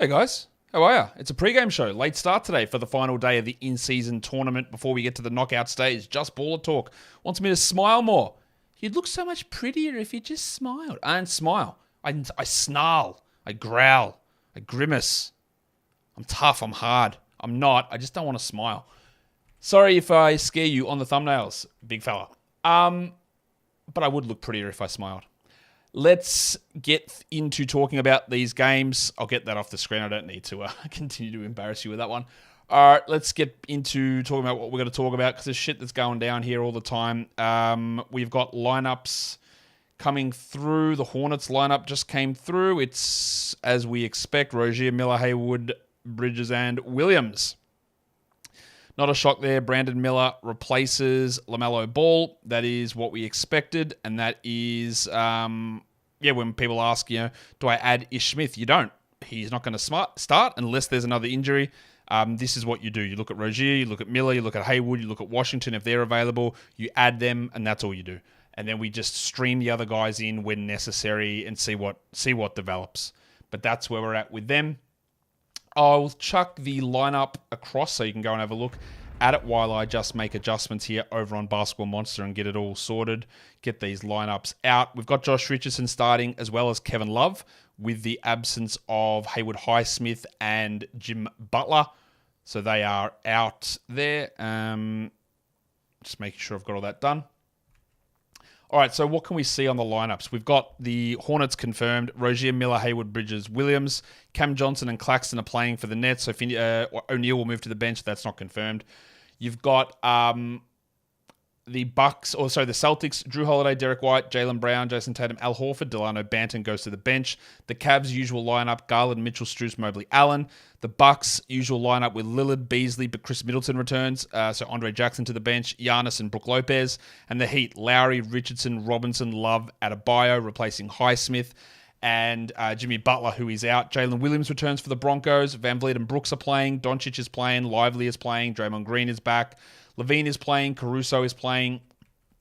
Hey guys, how are ya? It's a pre-game show. Late start today for the final day of the in-season tournament before we get to the knockout stage. Just Baller Talk wants me to smile more. You'd look so much prettier if you just smiled. I don't smile. I snarl. I growl. I grimace. I'm tough. I'm hard. I'm not. I just don't want to smile. Sorry if I scare you on the thumbnails, big fella. But I would look prettier if I smiled. Let's get into talking about these games. I'll get that off the screen. I don't need to continue to embarrass you with that one. All right, let's get into talking about what we're going to talk about because there's shit that's going down here all the time. We've got lineups coming through. The Hornets lineup just came through. It's, as we expect, Rozier, Miller, Haywood, Bridges, and Williams. Not a shock there. Brandon Miller replaces LaMelo Ball. That is what we expected. And that is, when people ask, do I add Ish Smith? You don't. He's not going to start unless there's another injury. This is what you do. You look at Rozier, you look at Miller, you look at Haywood, you look at Washington if they're available. You add them, and that's all you do. And then we just stream the other guys in when necessary and see what develops. But that's where we're at with them. I'll chuck the lineup across so you can go and have a look at it while I just make adjustments here over on Basketball Monster and get it all sorted, get these lineups out. We've got Josh Richardson starting as well as Kevin Love with the absence of Haywood Highsmith and Jim Butler. So they are out there. Just making sure I've got all that done. All right, so what can we see on the lineups? We've got the Hornets confirmed. Rozier, Miller, Haywood, Bridges, Williams. Cam Johnson and Claxton are playing for the Nets. So O'Neal will move to the bench. That's not confirmed. You've got the Celtics. Drew Holiday, Derek White, Jaylen Brown, Jason Tatum, Al Horford. Delano Banton goes to the bench. The Cavs' usual lineup, Garland, Mitchell, Strus, Mobley, Allen. The Bucks' usual lineup with Lillard, Beasley, but Chris Middleton returns. So Andre Jackson to the bench, Giannis and Brook Lopez. And the Heat, Lowry, Richardson, Robinson, Love, Adebayo, replacing Highsmith. And Jimmy Butler, who is out. Jalen Williams returns for the Broncos. Van Vliet and Brooks are playing. Doncic is playing. Lively is playing. Draymond Green is back. Levine is playing. Caruso is playing.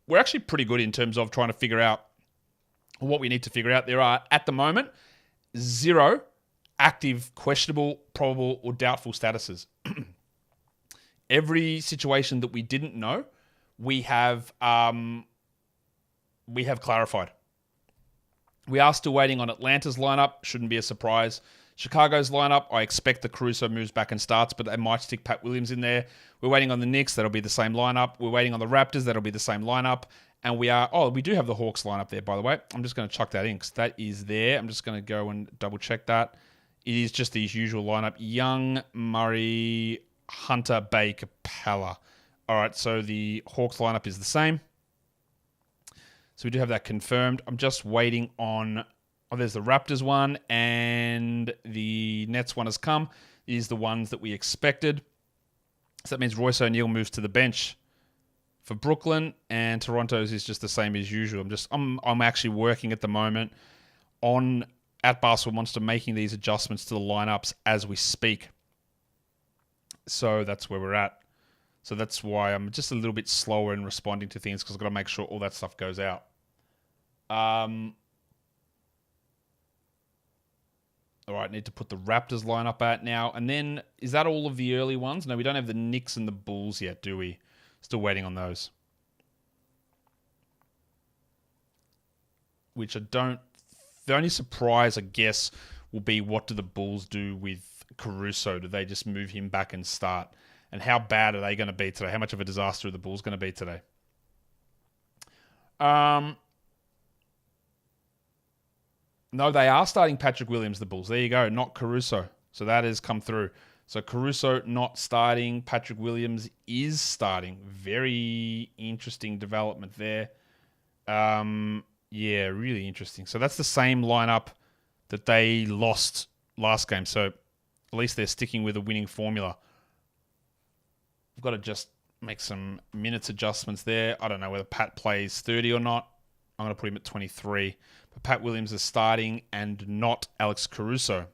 We're actually pretty good in terms of trying to figure out what we need to figure out. There are, at the moment, 0 active, questionable, probable, or doubtful statuses. Every situation that we didn't know, we have clarified. We are still waiting on Atlanta's lineup. Shouldn't be a surprise. Chicago's lineup, I expect the Caruso moves back and starts, but they might stick Pat Williams in there. We're waiting on the Knicks. That'll be the same lineup. We're waiting on the Raptors. That'll be the same lineup. And we do have the Hawks lineup there, by the way. I'm just going to chuck that in because that is there. I'm just going to go and double check that. It is just the usual lineup. Young, Murray, Hunter, Bay, Capella. All right, so the Hawks lineup is the same. So we do have that confirmed. I'm just waiting on... there's the Raptors one, and the Nets one has come. These are the ones that we expected. So that means Royce O'Neal moves to the bench for Brooklyn, and Toronto's is just the same as usual. I'm actually working at the moment at Basketball Monster, making these adjustments to the lineups as we speak. So that's where we're at. So that's why I'm just a little bit slower in responding to things because I've got to make sure all that stuff goes out. All right, need to put the Raptors lineup out now. And then, is that all of the early ones? No, we don't have the Knicks and the Bulls yet, do we? Still waiting on those. Which I don't... The only surprise, I guess, will be what do the Bulls do with Caruso? Do they just move him back and start? And how bad are they going to be today? How much of a disaster are the Bulls going to be today? No, they are starting Patrick Williams, the Bulls. There you go, not Caruso. So that has come through. So Caruso not starting. Patrick Williams is starting. Very interesting development there. Yeah, really interesting. So that's the same lineup that they lost last game. So at least they're sticking with a winning formula. I've got to just make some minutes adjustments there. I don't know whether Pat plays 30 or not. I'm going to put him at 23. But Pat Williams is starting and not Alex Caruso.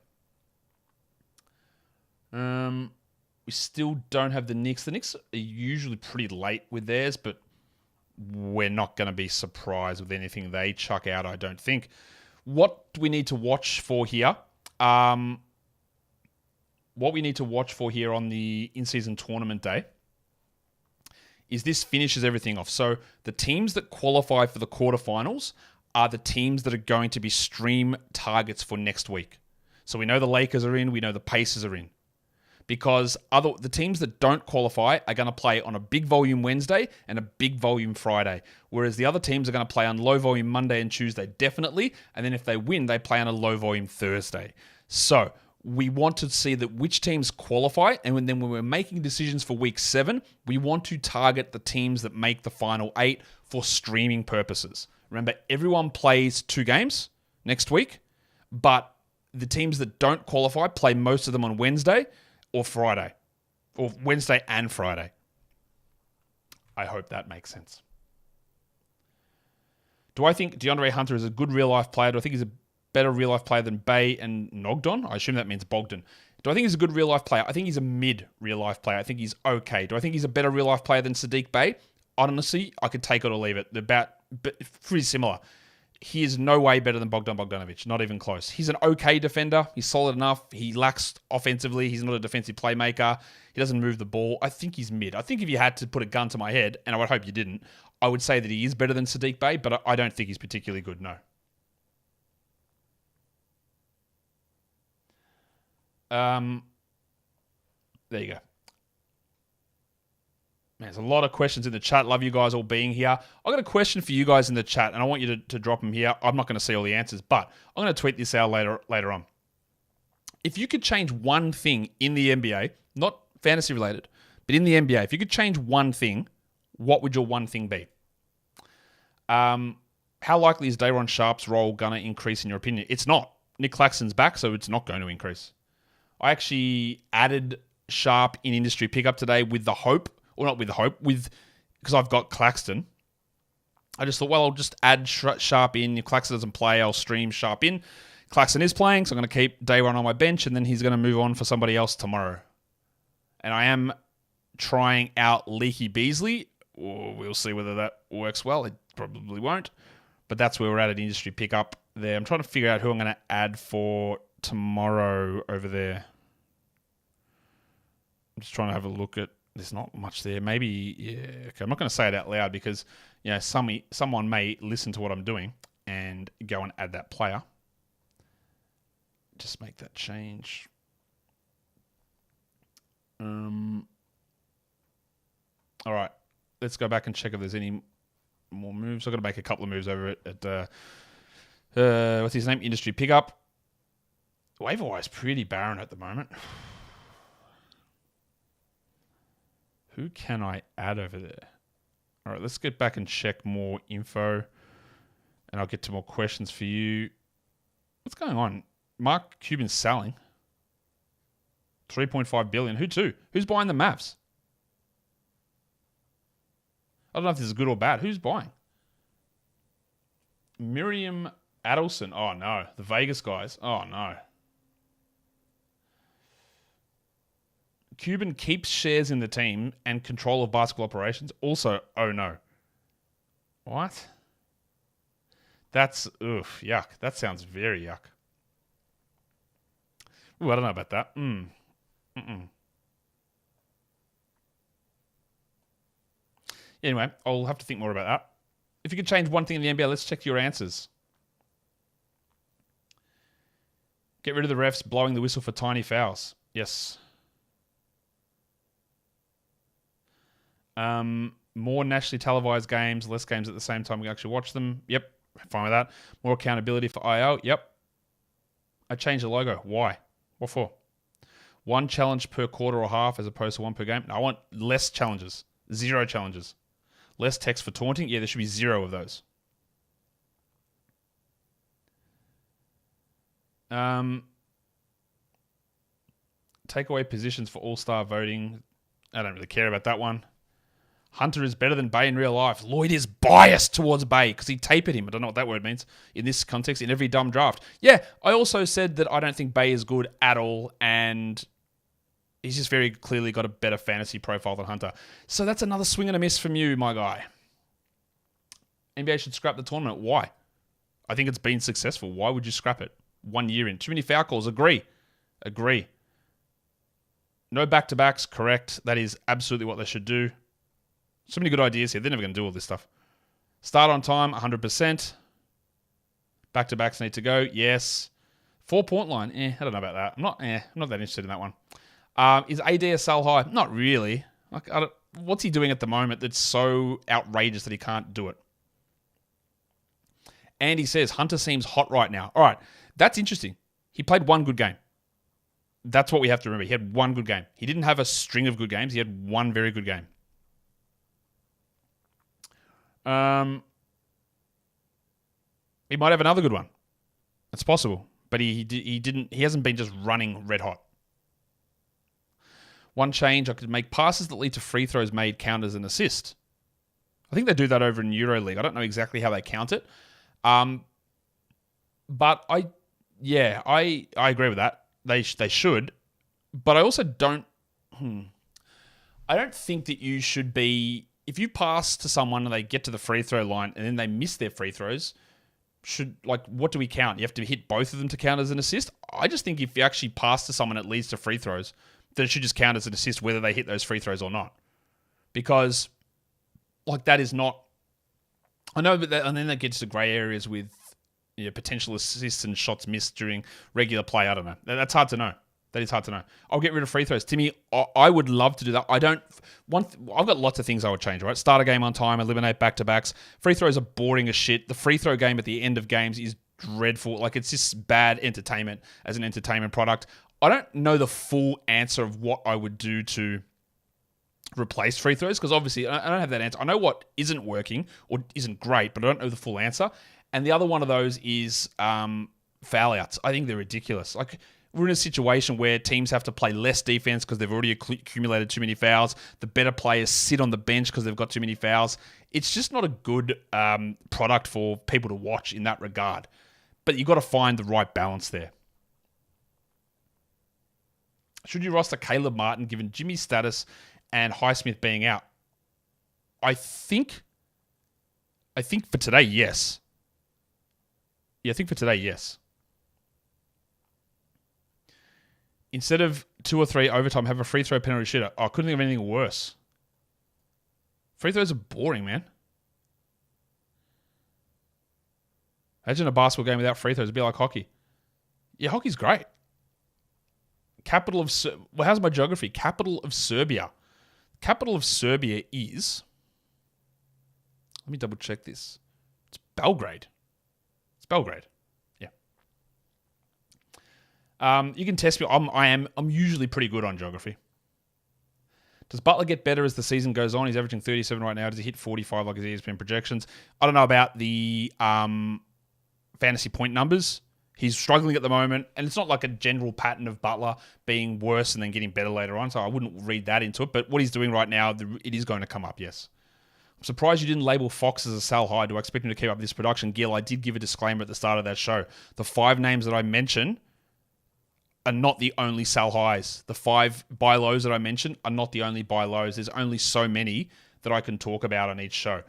We still don't have the Knicks. The Knicks are usually pretty late with theirs, but we're not going to be surprised with anything they chuck out, I don't think. What do we need to watch for here? what we need to watch for here on the in-season tournament day is this finishes everything off. So the teams that qualify for the quarterfinals are the teams that are going to be stream targets for next week. So we know the Lakers are in, we know the Pacers are in. Because the teams that don't qualify are going to play on a big volume Wednesday and a big volume Friday. Whereas the other teams are going to play on low volume Monday and Tuesday, definitely. And then if they win, they play on a low volume Thursday. So we want to see that which teams qualify. And then when we're making decisions for week 7, we want to target the teams that make the final 8 for streaming purposes. Remember, everyone plays 2 games next week, but the teams that don't qualify play most of them on Wednesday or Friday, or Wednesday and Friday. I hope that makes sense. Do I think DeAndre Hunter is a good real-life player? Do I think he's a better real-life player than Bay and Nogdon? I assume that means Bogdan. Do I think he's a good real-life player? I think he's a mid real-life player. I think he's okay. Do I think he's a better real-life player than Sadiq Bay? Honestly, I could take it or leave it. They're pretty similar. He is no way better than Bogdan Bogdanovic. Not even close. He's an okay defender. He's solid enough. He lacks offensively. He's not a defensive playmaker. He doesn't move the ball. I think he's mid. I think if you had to put a gun to my head, and I would hope you didn't, I would say that he is better than Sadiq Bay, but I don't think he's particularly good, no. There you go. Man, there's a lot of questions in the chat. Love you guys all being here. I've got a question for you guys in the chat, and I want you to drop them here. I'm not going to see all the answers, but I'm going to tweet this out later on. If you could change one thing in the NBA, not fantasy related, but in the NBA, if you could change one thing, what would your one thing be? How likely is Day'Ron Sharpe's role going to increase in your opinion? It's not. Nick Claxton's back, so it's not going to increase. I actually added Sharpe in industry pickup today with the hope, or not with the hope, because I've got Claxton. I just thought, well, I'll just add Sharpe in. If Claxton doesn't play, I'll stream Sharpe in. Claxton is playing, so I'm going to keep Day'Ron on my bench, and then he's going to move on for somebody else tomorrow. And I am trying out Leaky Beasley. We'll see whether that works well. It probably won't. But that's where we're at industry pickup there. I'm trying to figure out who I'm going to add for tomorrow over there. I'm just trying to have a look at. There's not much there. Maybe, yeah. Okay, I'm not going to say it out loud because, you know, someone may listen to what I'm doing and go and add that player. Just make that change. All right. Let's go back and check if there's any more moves. I've got to make a couple of moves over at what's his name? Industry pickup. Waiver-wise, pretty barren at the moment. Who can I add over there? All right, let's get back and check more info, and I'll get to more questions for you. What's going on? Mark Cuban's selling. $3.5 billion. Who to? Who's buying the Mavs? I don't know if this is good or bad. Who's buying? Miriam Adelson. Oh, no. The Vegas guys. Oh, no. Cuban keeps shares in the team and control of basketball operations. Also, oh, no. What? That's, yuck. That sounds very yuck. Ooh, I don't know about that. Anyway, I'll have to think more about that. If you could change one thing in the NBA, let's check your answers. Get rid of the refs blowing the whistle for tiny fouls. Yes. More nationally televised games, less games at the same time we can actually watch them. Yep, fine with that. More accountability for IO. Yep. I changed the logo. Why? What for? 1 challenge per quarter or half as opposed to 1 per game. No, I want less challenges. 0 challenges. Less text for taunting. Yeah, there should be 0 of those. Take away positions for all-star voting. I don't really care about that one. Hunter is better than Bay in real life. Lloyd is biased towards Bay because he tapered him. I don't know what that word means in this context, in every dumb draft. Yeah, I also said that I don't think Bay is good at all, and he's just very clearly got a better fantasy profile than Hunter. So that's another swing and a miss from you, my guy. NBA should scrap the tournament. Why? I think it's been successful. Why would you scrap it? 1 year in. Too many foul calls. Agree. No back-to-backs, correct. That is absolutely what they should do. So many good ideas here. They're never going to do all this stuff. Start on time, 100%. Back-to-backs need to go, yes. 4-point line, I don't know about that. I'm not that interested in that one. Is AD a sell high? Not really. What's he doing at the moment that's so outrageous that he can't do it? Andy says, Hunter seems hot right now. All right, that's interesting. He played one good game. That's what we have to remember. He had one good game. He didn't have a string of good games. He had one very good game. He might have another good one. It's possible. But he hasn't been just running red hot. One change, I could make passes that lead to free throws made count as an assist. I think they do that over in EuroLeague. I don't know exactly how they count it. But I agree with that. They should. But I also don't I don't think that you should be, if you pass to someone and they get to the free throw line and then they miss their free throws, what do we count? You have to hit both of them to count as an assist? I just think if you actually pass to someone that leads to free throws, then it should just count as an assist whether they hit those free throws or not. Because, that is not... I know, and then that gets to grey areas with potential assists and shots missed during regular play. I don't know. That's hard to know. That is hard to know. I'll get rid of free throws. Timmy, I would love to do that. I've got lots of things I would change, right? Start a game on time, eliminate back-to-backs. Free throws are boring as shit. The free throw game at the end of games is dreadful. It's just bad entertainment as an entertainment product. I don't know the full answer of what I would do to replace free throws, because obviously I don't have that answer. I know what isn't working or isn't great, but I don't know the full answer. And the other one of those is foul outs. I think they're ridiculous. We're in a situation where teams have to play less defense because they've already accumulated too many fouls. The better players sit on the bench because they've got too many fouls. It's just not a good product for people to watch in that regard. But you've got to find the right balance there. Should you roster Caleb Martin given Jimmy's status and Highsmith being out? I think for today, yes. Yeah, I think for today, yes. Instead of 2 or 3 overtime, have a free throw penalty shooter. I couldn't think of anything worse. Free throws are boring, man. Imagine a basketball game without free throws. It'd be like hockey. Yeah, hockey's great. How's my geography? Capital of Serbia. Capital of Serbia is... Let me double check this. It's Belgrade. Yeah. You can test me. I'm usually pretty good on geography. Does Butler get better as the season goes on? He's averaging 37 right now. Does he hit 45 like his ESPN projections? I don't know about the fantasy point numbers. He's struggling at the moment, and it's not like a general pattern of Butler being worse and then getting better later on, so I wouldn't read that into it. But what he's doing right now, it is going to come up, yes. I'm surprised you didn't label Fox as a sell high. Do I expect him to keep up this production? Gil, I did give a disclaimer at the start of that show. The 5 names that I mentioned are not the only sell highs. The 5 buy lows that I mentioned are not the only buy lows. There's only so many that I can talk about on each show.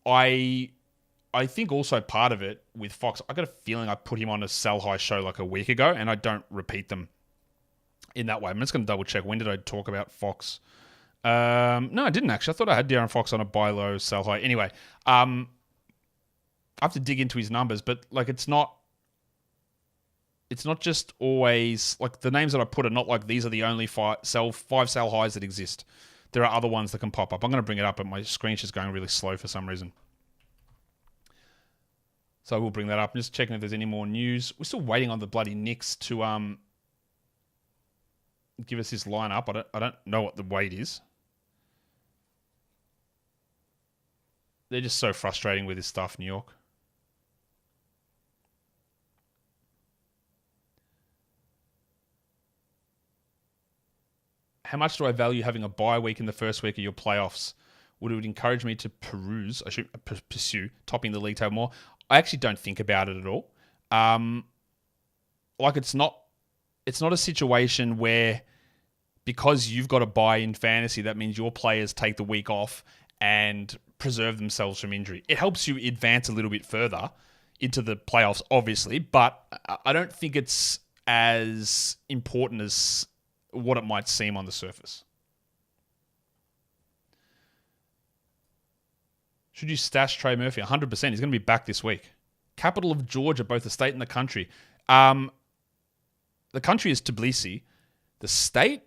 I think also part of it with Fox, I got a feeling I put him on a sell high show like a week ago, and I don't repeat them in that way. I'm just going to double check. When did I talk about Fox? No, I didn't actually. I thought I had De'Aaron Fox on a buy low, sell high. Anyway, I have to dig into his numbers, but it's not just always the names that I put are not like these are the only 5 sell highs that exist. There are other ones that can pop up. I'm going to bring it up, but my screen's just going really slow for some reason. So I will bring that up. I'm just checking if there's any more news. We're still waiting on the bloody Knicks to give us this lineup. I don't know what the wait is. They're just so frustrating with this stuff, New York. How much do I value having a bye week in the first week of your playoffs? Would it encourage me to pursue topping the league table more? I actually don't think about it at all. It's not a situation where because you've got a bye in fantasy, that means your players take the week off and preserve themselves from injury. It helps you advance a little bit further into the playoffs, obviously, but I don't think it's as important as what it might seem on the surface. Should you stash Trey Murphy? 100%. He's going to be back this week. Capital of Georgia, both the state and the country. The country is Tbilisi. The state,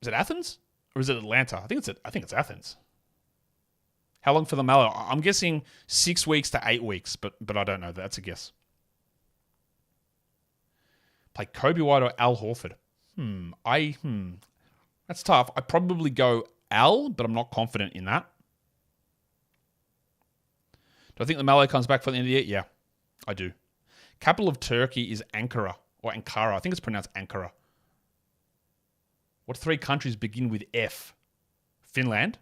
is it Athens or is it Atlanta? I think it's Athens. How long for the Mallow? I'm guessing 6 weeks to 8 weeks, but I don't know. That's a guess. Play Kobe White or Al Horford? That's tough. I probably go Al, but I'm not confident in that. Do I think the Mallow comes back for the end of the year? Yeah, I do. Capital of Turkey is Ankara, or Ankara. I think it's pronounced Ankara. What 3 countries begin with F? Finland.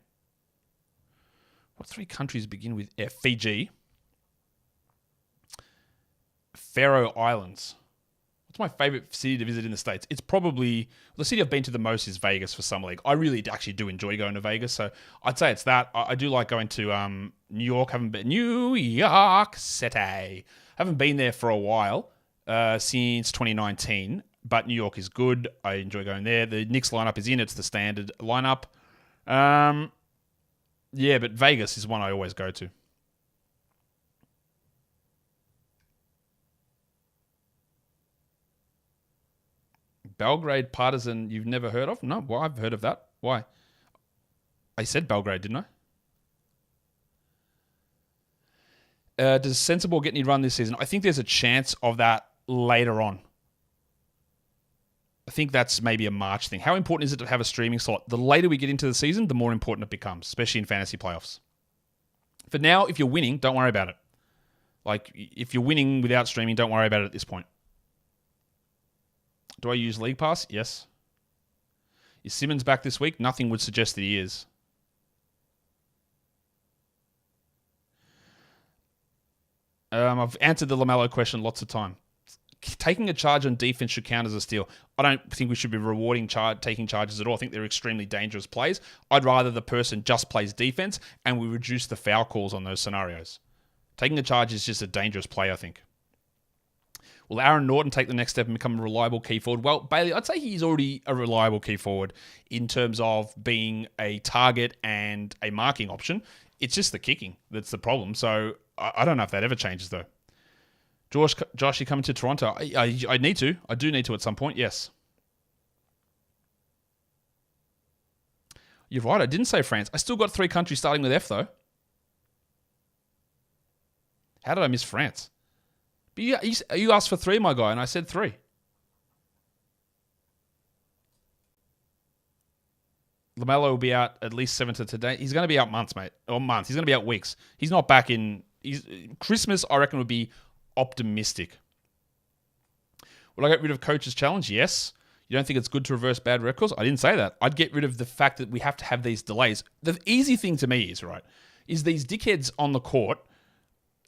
What 3 countries begin with F? Fiji. Faroe Islands. What's my favorite city to visit in the States? It's probably, the city I've been to the most is Vegas for Summer League. I really actually do enjoy going to Vegas, so I'd say it's that. I do like going to New York. New York City. Haven't been there for a while, since 2019, but New York is good. I enjoy going there. The Knicks lineup is in. It's the standard lineup. Yeah, but Vegas is one I always go to. Belgrade Partizan you've never heard of? No, well, I've heard of that. Why? I said Belgrade, didn't I? Does Sensible get any run this season? I think there's a chance of that later on. I think that's maybe a March thing. How important is it to have a streaming slot? The later we get into the season, the more important it becomes, especially in fantasy playoffs. For now, if you're winning, don't worry about it. Like, if you're winning without streaming, don't worry about it at this point. Do I use League Pass? Yes. Is Simmons back this week? Nothing would suggest that he is. I've answered the LaMelo question lots of time. Taking a charge on defense should count as a steal. I don't think we should be rewarding taking charges at all. I think they're extremely dangerous plays. I'd rather the person just plays defense and we reduce the foul calls on those scenarios. Taking a charge is just a dangerous play, I think. Will Aaron Norton take the next step and become a reliable key forward? Well, Bailey, I'd say he's already a reliable key forward in terms of being a target and a marking option. It's just the kicking that's the problem. So I don't know if that ever changes, though. Josh, you coming to Toronto? I need to. I do need to at some point, yes. You're right, I didn't say France. I still got 3 countries starting with F, though. How did I miss France? But you asked for 3, my guy, and I said 3. LaMelo will be out at least 7 to today. He's going to be out months, mate. Or months. He's going to be out weeks. He's not back in... Christmas, I reckon, would be optimistic. Would I get rid of Coach's Challenge? Yes. You don't think it's good to reverse bad records? I didn't say that. I'd get rid of the fact that we have to have these delays. The easy thing to me is these dickheads on the court,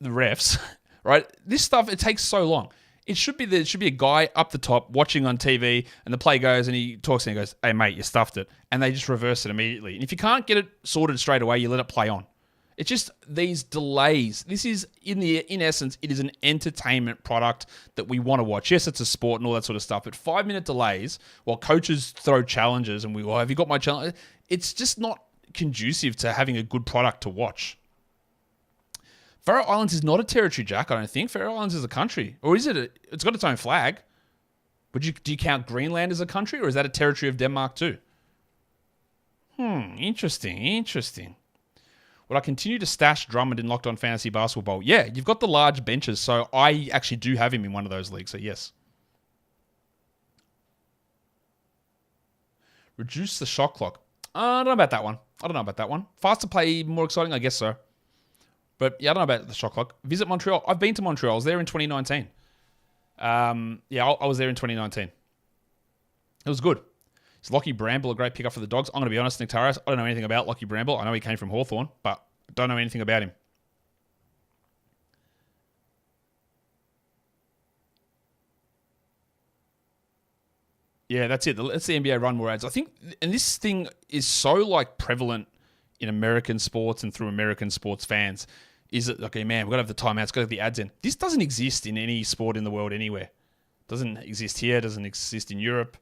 the refs, right? This stuff, it takes so long. There should be a guy up the top watching on TV, and the play goes, and he talks and he goes, "Hey, mate, you stuffed it." And they just reverse it immediately. And if you can't get it sorted straight away, you let it play on. It's just these delays. This is, in essence, it is an entertainment product that we want to watch. Yes, it's a sport and all that sort of stuff, but 5-minute delays while coaches throw challenges and have you got my challenge? It's just not conducive to having a good product to watch. Faroe Islands is not a territory, Jack, I don't think. Faroe Islands is a country. Or is it? It's got its own flag. Do you count Greenland as a country, or is that a territory of Denmark too? Interesting. Would I continue to stash Drummond in Locked On Fantasy Basketball? Yeah, you've got the large benches, so I actually do have him in one of those leagues, so yes. Reduce the shot clock. I don't know about that one. Faster play, more exciting? I guess so. But yeah, I don't know about the shot clock. Visit Montreal. I've been to Montreal. I was there in 2019. I was there in 2019. It was good. Is Lockie Bramble a great pickup for the Dogs? I'm going to be honest, Nick Taras, I don't know anything about Lockie Bramble. I know he came from Hawthorn, but I don't know anything about him. Yeah, that's it. Let's the NBA run more ads. I think, and this thing is so prevalent in American sports and through American sports fans, is that, okay, man, we've got to have the timeouts, got to have the ads in. This doesn't exist in any sport in the world anywhere. Doesn't exist here, doesn't exist in Europe.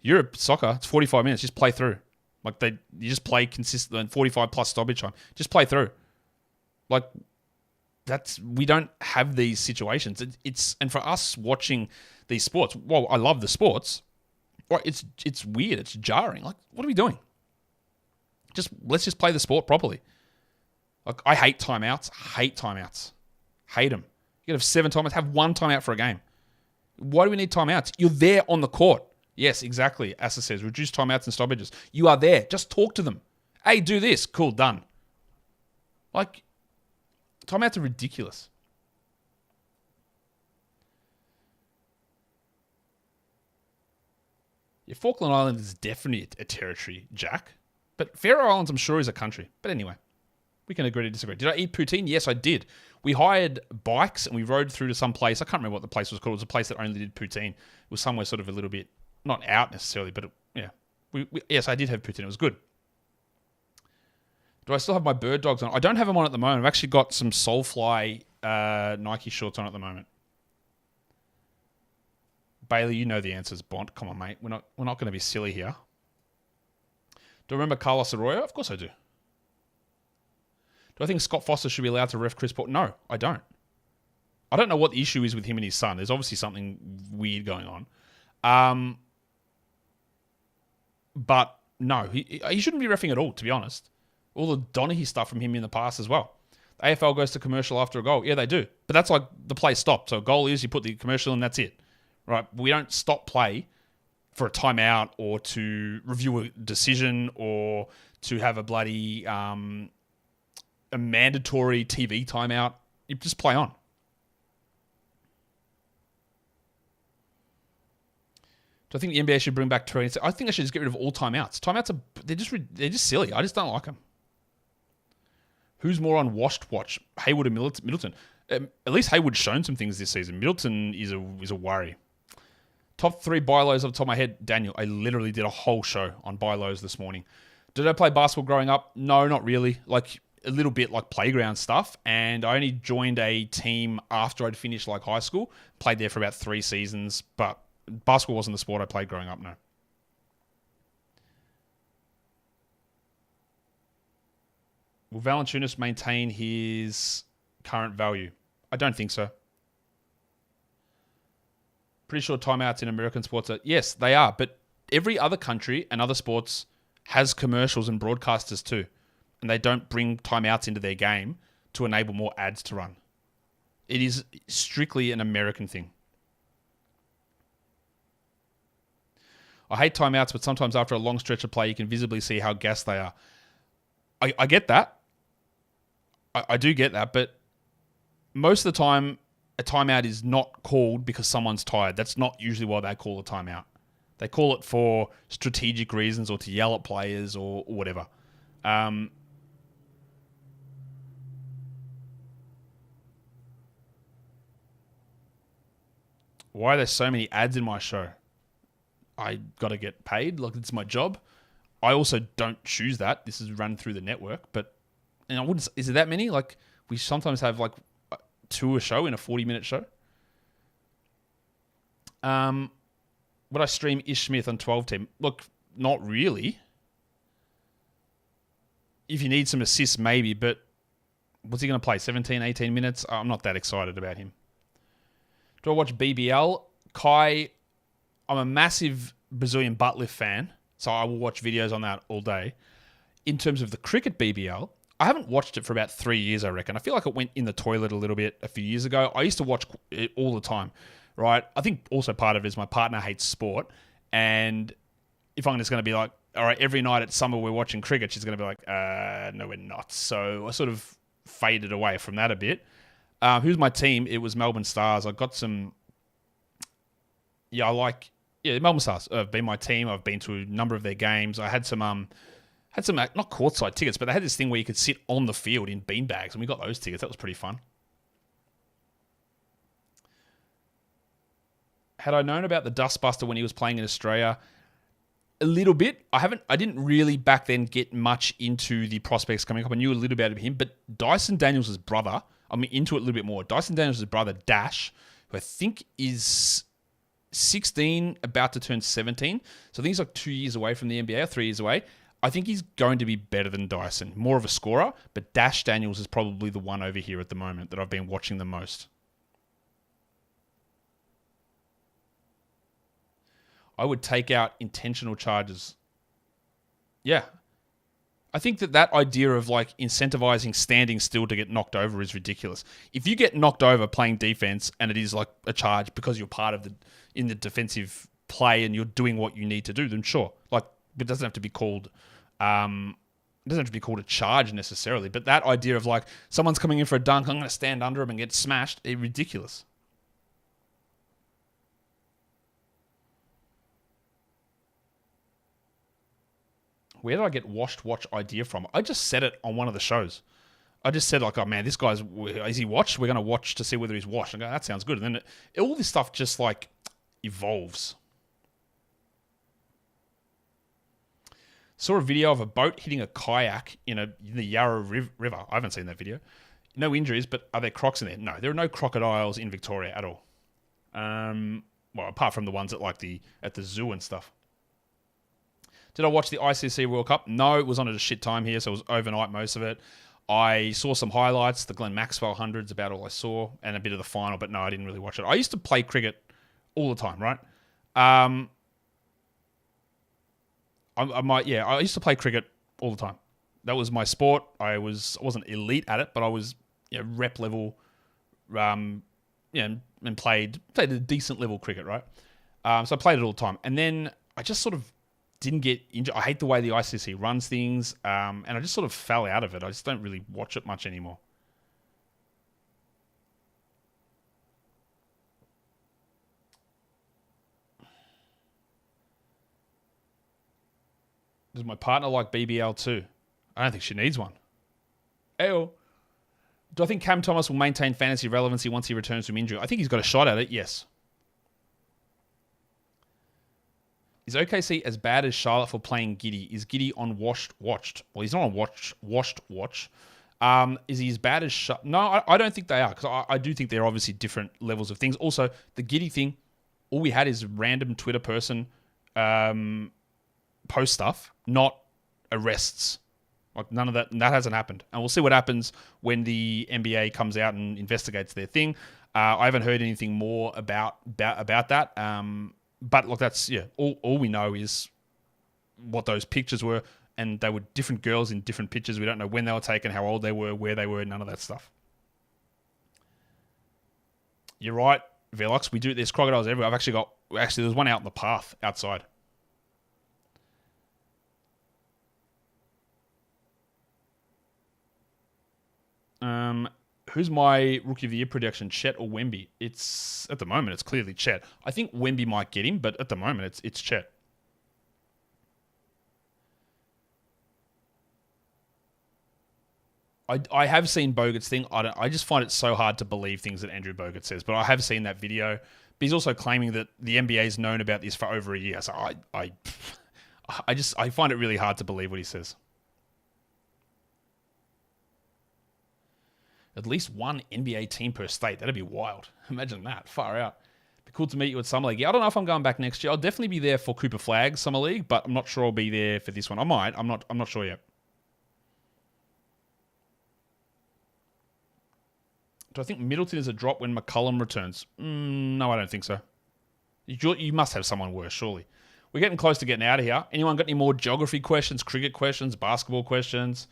Europe soccer, it's 45 minutes. Just play through. Like you just play consistently and 45 plus stoppage time. Just play through. Like we don't have these situations. And for us watching these sports, well, I love the sports. Right? It's weird. It's jarring. Like, what are we doing? Let's just play the sport properly. Like, I hate timeouts. Hate them. You could have 7 timeouts. Have 1 timeout for a game. Why do we need timeouts? You're there on the court. Yes, exactly. Asa says, reduce timeouts and stoppages. You are there. Just talk to them. Hey, do this. Cool, done. Like, timeouts are ridiculous. Yeah, Falkland Islands is definitely a territory, Jack. But Faroe Islands, I'm sure, is a country. But anyway, we can agree to disagree. Did I eat poutine? Yes, I did. We hired bikes and we rode through to some place. I can't remember what the place was called. It was a place that only did poutine. It was somewhere sort of a little bit, not out necessarily, but yeah. Yes, I did have poutine. It was good. Do I still have my bird dogs on? I don't have them on at the moment. I've actually got some Soulfly Nike shorts on at the moment. Bailey, you know the answers, Bont. Come on, mate. We're not going to be silly here. Do I remember Carlos Arroyo? Of course I do. Do I think Scott Foster should be allowed to ref Chris Paul? No, I don't. I don't know what the issue is with him and his son. There's obviously something weird going on. But no, he shouldn't be reffing at all, to be honest. All the Donaghy stuff from him in the past as well. The AFL goes to commercial after a goal. Yeah, they do. But that's like the play stopped. So a goal is you put the commercial and that's it. Right? We don't stop play for a timeout or to review a decision or to have a bloody a mandatory TV timeout. You just play on. Do I think the NBA should bring back 20? I think they should just get rid of all timeouts. Timeouts they're just silly. I just don't like them. Who's more on washed watch, Hayward or Middleton? At least Hayward's shown some things this season. Middleton is a worry. Top 3 buy lows off the top of my head. Daniel, I literally did a whole show on buy lows this morning. Did I play basketball growing up? No, not really. Like a little bit like playground stuff. And I only joined a team after I'd finished like high school. Played there for about 3 seasons. But basketball wasn't the sport I played growing up, no. Will Valanciunas maintain his current value? I don't think so. Pretty sure timeouts in American sports are... Yes, they are. But every other country and other sports has commercials and broadcasters too. And they don't bring timeouts into their game to enable more ads to run. It is strictly an American thing. I hate timeouts, but sometimes after a long stretch of play, you can visibly see how gassed they are. I get that. I do get that, but most of the time, a timeout is not called because someone's tired. That's not usually why they call a timeout. They call it for strategic reasons or to yell at players or whatever. Why are there so many ads in my show? I got to get paid. Like, it's my job. I also don't choose that. This is run through the network, but and I wouldn't. Is it that many? Like, we sometimes have like 2 a show in a 40-minute show. Would I stream Ish Smith on 12 team? Look, not really. If you need some assists, maybe, but what's he going to play? 17, 18 minutes? I'm not that excited about him. Do I watch BBL? Kai, I'm a massive Brazilian butt lift fan, so I will watch videos on that all day. In terms of the cricket BBL, I haven't watched it for about 3 years, I reckon. I feel like it went in the toilet a little bit a few years ago. I used to watch it all the time, right? I think also part of it is my partner hates sport, and if I'm just going to be like, all right, every night at summer we're watching cricket, she's going to be like, no, we're not. So I sort of faded away from that a bit. Who's my team? It was Melbourne Stars. I got some... Yeah, Melbourne Stars have been my team. I've been to a number of their games. I had some not courtside tickets, but they had this thing where you could sit on the field in beanbags, and we got those tickets. That was pretty fun. Had I known about the Dustbuster when he was playing in Australia? A little bit. I didn't really back then get much into the prospects coming up. I knew a little bit about him, but Dyson Daniels' brother, I'm into it a little bit more. Dyson Daniels' brother, Dash, who I think is 16, about to turn 17. So I think he's like 2 years away from the NBA, or 3 years away. I think he's going to be better than Dyson. More of a scorer, but Dash Daniels is probably the one over here at the moment that I've been watching the most. I would take out intentional charges. Yeah. I think that idea of like incentivizing standing still to get knocked over is ridiculous. If you get knocked over playing defense and it is like a charge because you're part of in the defensive play and you're doing what you need to do, then sure. Like, it doesn't have to be called it doesn't have to be called a charge necessarily. But that idea of like someone's coming in for a dunk, I'm going to stand under him and get smashed, is ridiculous. Where did I get washed watch idea from? I just said it on one of the shows. I just said like, oh man, this guy's, is he washed? We're going to watch to see whether he's washed. I go, that sounds good. And then all this stuff just like evolves. Saw a video of a boat hitting a kayak in the Yarra River. I haven't seen that video. No injuries, but are there crocs in there? No, there are no crocodiles in Victoria at all. Well, apart from the ones at the zoo and stuff. Did I watch the ICC World Cup? No, it was on at a shit time here, so it was overnight most of it. I saw some highlights, the Glenn Maxwell hundreds, about all I saw, and a bit of the final, but no, I didn't really watch it. I used to play cricket all the time, right? I used to play cricket all the time. That was my sport. I wasn't elite at it, but I was rep level, and played a decent level cricket, right? So I played it all the time, and then I just sort of didn't get injured. I hate the way the ICC runs things, and I just sort of fell out of it. I just don't really watch it much anymore. Does my partner like BBL too? I don't think she needs one. Ew. Do I think Cam Thomas will maintain fantasy relevancy once he returns from injury? I think he's got a shot at it, yes. Is OKC as bad as Charlotte for playing Giddy? Is Giddy on watched? Well, he's not on washed watch. Is he as bad as No, I don't think they are, because I do think they're obviously different levels of things. Also, the Giddy thing, all we had is random Twitter person post stuff, not arrests. Like none of that hasn't happened. And we'll see what happens when the NBA comes out and investigates their thing. I haven't heard anything more about that. But look, that's all we know is what those pictures were, and they were different girls in different pictures. We don't know when they were taken, how old they were, where they were, none of that stuff. You're right, Velox. There's crocodiles everywhere. There's one out in the path outside. Who's my Rookie of the Year prediction, Chet or Wemby? At the moment, it's clearly Chet. I think Wemby might get him, but at the moment, it's Chet. I have seen Bogut's thing. I just find it so hard to believe things that Andrew Bogut says, but I have seen that video. But he's also claiming that the NBA's known about this for over a year. So I find it really hard to believe what he says. At least one NBA team per state. That'd be wild. Imagine that. Far out. Be cool to meet you at Summer League. Yeah, I don't know if I'm going back next year. I'll definitely be there for Cooper Flag Summer League, but I'm not sure I'll be there for this one. I might. I'm not sure yet. Do I think Middleton is a drop when McCollum returns? No, I don't think so. You must have someone worse, surely. We're getting close to getting out of here. Anyone got any more geography questions, cricket questions, basketball questions?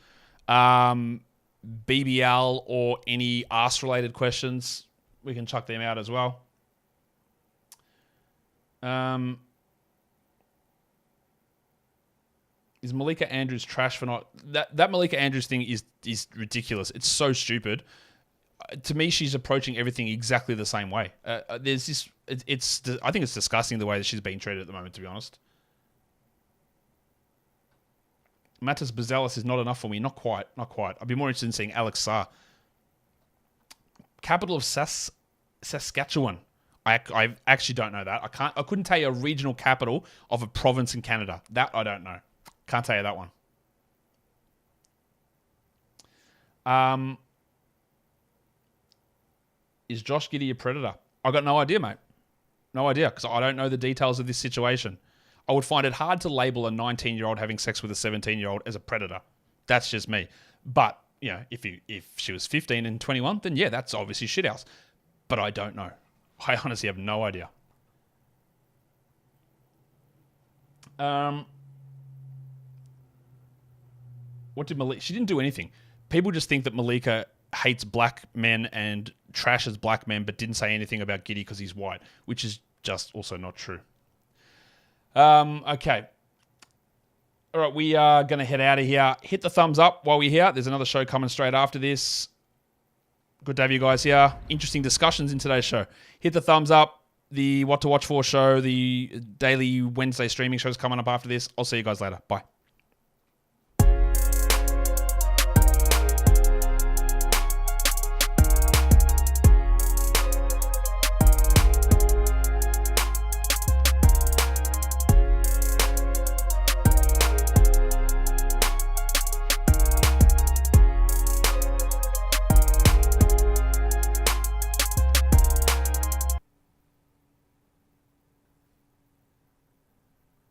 BBL or any arse-related questions, we can chuck them out as well. Is Malika Andrews trash for not... That Malika Andrews thing is ridiculous. It's so stupid. To me, she's approaching everything exactly the same way. There's this... I think it's disgusting the way that she's being treated at the moment, to be honest. Matas Bazelis is not enough for me. Not quite. I'd be more interested in seeing Alex Sarr. Capital of Saskatchewan. I actually don't know that. I couldn't tell you a regional capital of a province in Canada. That I don't know. Can't tell you that one. Is Josh Giddy a predator? I got no idea, mate. No idea, because I don't know the details of this situation. I would find it hard to label a 19-year-old having sex with a 17-year-old as a predator. That's just me. But, if she was 15 and 21, then yeah, that's obviously shithouse. But I don't know. I honestly have no idea. What did Malika... She didn't do anything. People just think that Malika hates black men and trashes black men, but didn't say anything about Giddy because he's white, which is just also not true. Okay. All right, we are going to head out of here. Hit the thumbs up while we're here. There's another show coming straight after this. Good to have you guys here. Interesting discussions in today's show. Hit the thumbs up. The What to Watch For show, the daily Wednesday streaming show is coming up after this. I'll see you guys later. Bye.